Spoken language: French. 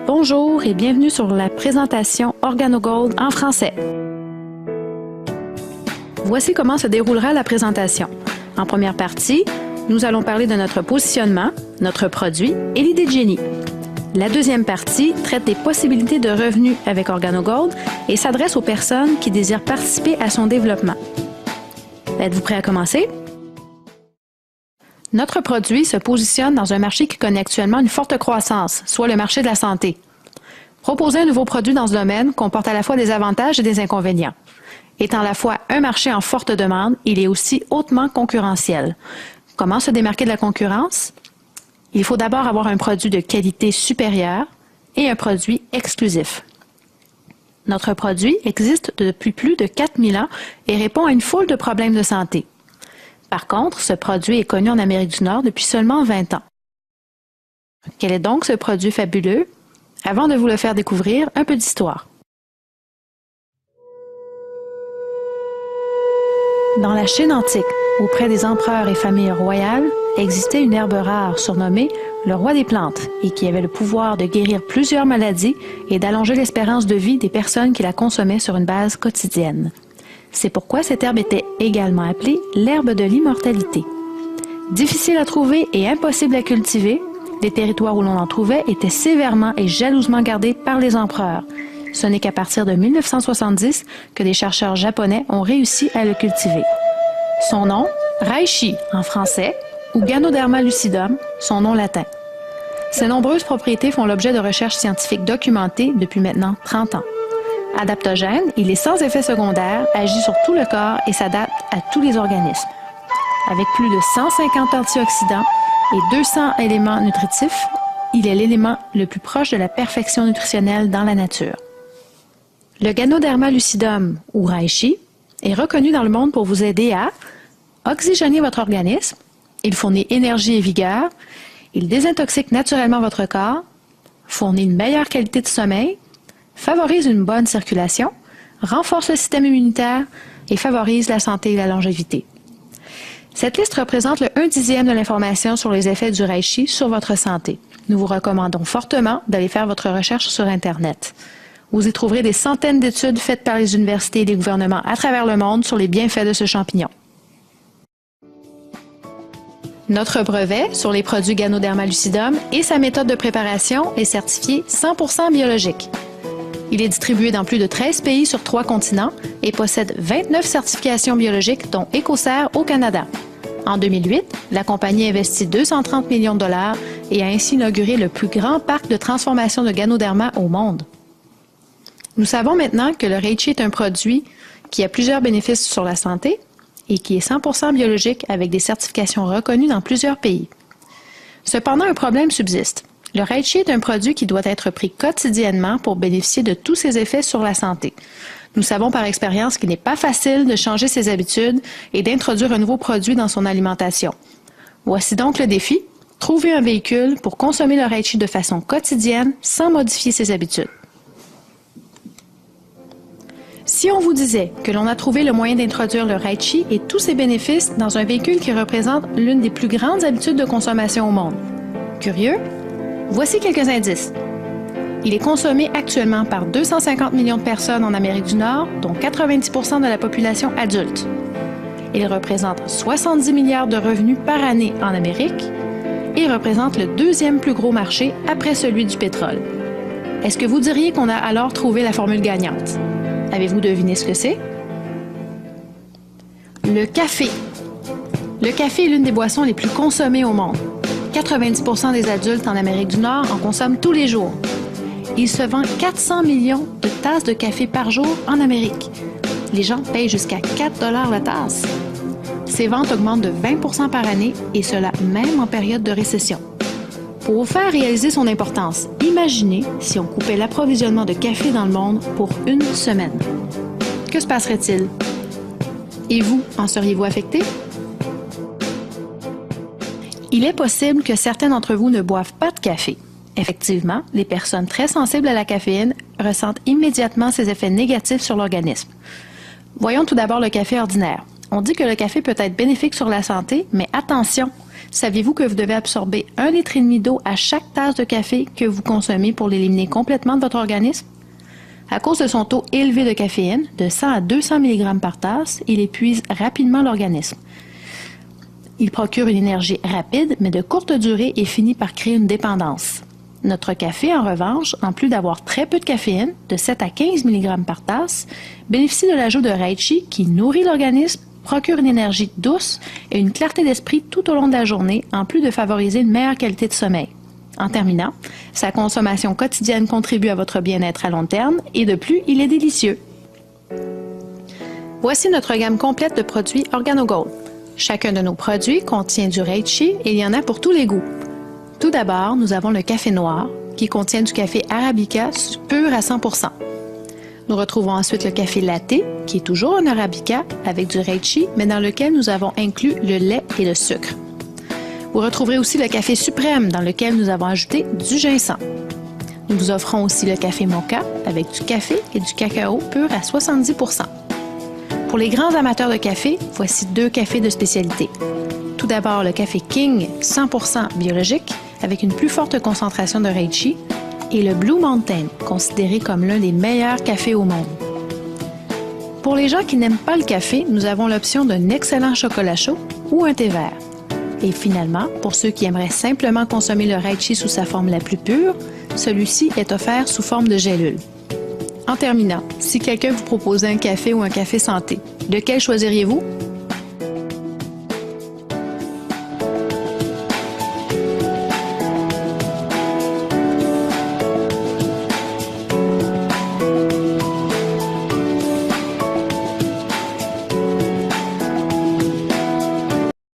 Bonjour et bienvenue sur la présentation OrganoGold en français. Voici comment se déroulera la présentation. En première partie, nous allons parler de notre positionnement, notre produit et l'idée de génie. La deuxième partie traite des possibilités de revenus avec OrganoGold et s'adresse aux personnes qui désirent participer à son développement. Êtes-vous prêt à commencer? Notre produit se positionne dans un marché qui connaît actuellement une forte croissance, soit le marché de la santé. Proposer un nouveau produit dans ce domaine comporte à la fois des avantages et des inconvénients. Étant à la fois un marché en forte demande, il est aussi hautement concurrentiel. Comment se démarquer de la concurrence? Il faut d'abord avoir un produit de qualité supérieure et un produit exclusif. Notre produit existe depuis plus de 4000 ans et répond à une foule de problèmes de santé. Par contre, ce produit est connu en Amérique du Nord depuis seulement 20 ans. Quel est donc ce produit fabuleux? Avant de vous le faire découvrir, un peu d'histoire. Dans la Chine antique, auprès des empereurs et familles royales, existait une herbe rare surnommée le roi des plantes et qui avait le pouvoir de guérir plusieurs maladies et d'allonger l'espérance de vie des personnes qui la consommaient sur une base quotidienne. C'est pourquoi cette herbe était également appelée l'herbe de l'immortalité. Difficile à trouver et impossible à cultiver, les territoires où l'on en trouvait étaient sévèrement et jalousement gardés par les empereurs. Ce n'est qu'à partir de 1970 que des chercheurs japonais ont réussi à le cultiver. Son nom, Reishi en français, ou Ganoderma lucidum, son nom latin. Ses nombreuses propriétés font l'objet de recherches scientifiques documentées depuis maintenant 30 ans. Adaptogène, il est sans effet secondaire, agit sur tout le corps et s'adapte à tous les organismes. Avec plus de 150 antioxydants et 200 éléments nutritifs, il est l'élément le plus proche de la perfection nutritionnelle dans la nature. Le Ganoderma lucidum, ou Reishi, est reconnu dans le monde pour vous aider à oxygéner votre organisme, il fournit énergie et vigueur, il désintoxique naturellement votre corps, fournit une meilleure qualité de sommeil, favorise une bonne circulation, renforce le système immunitaire et favorise la santé et la longévité. Cette liste représente le 1/10 de l'information sur les effets du Reishi sur votre santé. Nous vous recommandons fortement d'aller faire votre recherche sur Internet. Vous y trouverez des centaines d'études faites par les universités et les gouvernements à travers le monde sur les bienfaits de ce champignon. Notre brevet sur les produits Ganoderma lucidum et sa méthode de préparation est certifié 100% biologique. Il est distribué dans plus de 13 pays sur 3 continents et possède 29 certifications biologiques, dont Écocert au Canada. En 2008, la compagnie investit 230 millions de dollars et a ainsi inauguré le plus grand parc de transformation de Ganoderma au monde. Nous savons maintenant que le Reishi est un produit qui a plusieurs bénéfices sur la santé et qui est 100% biologique avec des certifications reconnues dans plusieurs pays. Cependant, un problème subsiste. Le Reishi est un produit qui doit être pris quotidiennement pour bénéficier de tous ses effets sur la santé. Nous savons par expérience qu'il n'est pas facile de changer ses habitudes et d'introduire un nouveau produit dans son alimentation. Voici donc le défi, trouver un véhicule pour consommer le Reishi de façon quotidienne sans modifier ses habitudes. Si on vous disait que l'on a trouvé le moyen d'introduire le Reishi et tous ses bénéfices dans un véhicule qui représente l'une des plus grandes habitudes de consommation au monde. Curieux? Voici quelques indices. Il est consommé actuellement par 250 millions de personnes en Amérique du Nord, dont 90% de la population adulte. Il représente 70 milliards de revenus par année en Amérique et représente le deuxième plus gros marché après celui du pétrole. Est-ce que vous diriez qu'on a alors trouvé la formule gagnante? Avez-vous deviné ce que c'est? Le café. Le café est l'une des boissons les plus consommées au monde. 90% des adultes en Amérique du Nord en consomment tous les jours. Il se vend 400 millions de tasses de café par jour en Amérique. Les gens payent jusqu'à 4 $ la tasse. Ces ventes augmentent de 20% par année et cela même en période de récession. Pour vous faire réaliser son importance, imaginez si on coupait l'approvisionnement de café dans le monde pour une semaine. Que se passerait-il? Et vous, en seriez-vous affecté? Il est possible que certains d'entre vous ne boivent pas de café. Effectivement, les personnes très sensibles à la caféine ressentent immédiatement ses effets négatifs sur l'organisme. Voyons tout d'abord le café ordinaire. On dit que le café peut être bénéfique sur la santé, mais attention, Saviez-vous que vous devez absorber 1,5 litre d'eau à chaque tasse de café que vous consommez pour l'éliminer complètement de votre organisme? À cause de son taux élevé de caféine, de 100 à 200 mg par tasse, il épuise rapidement l'organisme. Il procure une énergie rapide, mais de courte durée et finit par créer une dépendance. Notre café, en revanche, en plus d'avoir très peu de caféine, de 7 à 15 mg par tasse, bénéficie de l'ajout de reishi qui nourrit l'organisme, procure une énergie douce et une clarté d'esprit tout au long de la journée, en plus de favoriser une meilleure qualité de sommeil. En terminant, sa consommation quotidienne contribue à votre bien-être à long terme et de plus, il est délicieux. Voici notre gamme complète de produits OrganoGold. Chacun de nos produits contient du reishi et il y en a pour tous les goûts. Tout d'abord, nous avons le café noir qui contient du café arabica pur à 100%. Nous retrouvons ensuite le café latte qui est toujours un arabica avec du reishi mais dans lequel nous avons inclus le lait et le sucre. Vous retrouverez aussi le café suprême dans lequel nous avons ajouté du ginseng. Nous vous offrons aussi le café mocha avec du café et du cacao pur à 70%. Pour les grands amateurs de café, voici 2 cafés de spécialité. Tout d'abord, le café King 100% biologique avec une plus forte concentration de reishi et le Blue Mountain, considéré comme l'un des meilleurs cafés au monde. Pour les gens qui n'aiment pas le café, nous avons l'option d'un excellent chocolat chaud ou un thé vert. Et finalement, pour ceux qui aimeraient simplement consommer le reishi sous sa forme la plus pure, celui-ci est offert sous forme de gélule. En terminant, si quelqu'un vous proposait un café ou un café santé, lequel choisiriez-vous?